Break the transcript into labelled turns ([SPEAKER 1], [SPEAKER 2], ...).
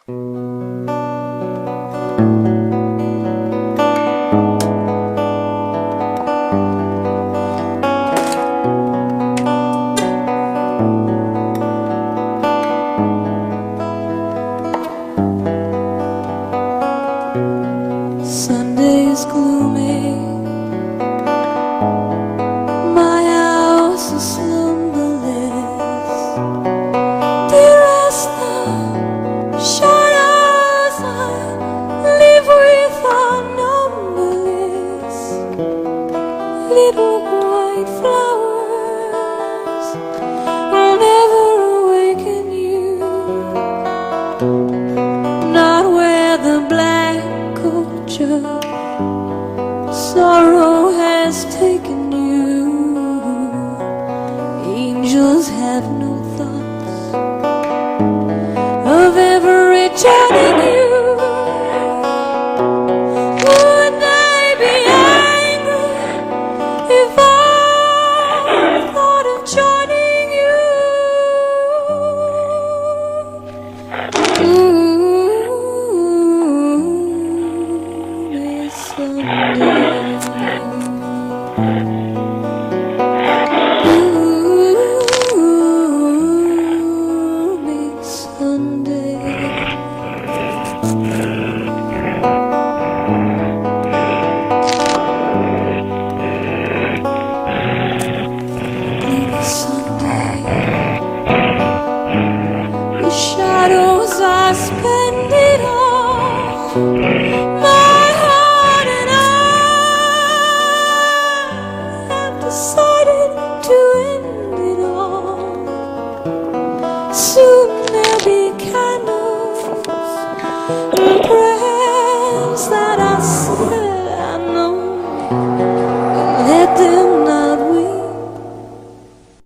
[SPEAKER 1] Sunday is gloomy, my house is slumberless. Dearest, the shadows I live with are numberless. Little white flowers will never awaken you, not where the black culture sorrow has taken you. Angels have no thoughts of ever returning you. Would they be angry if I thought of joining you? Sunday, the shadows I spend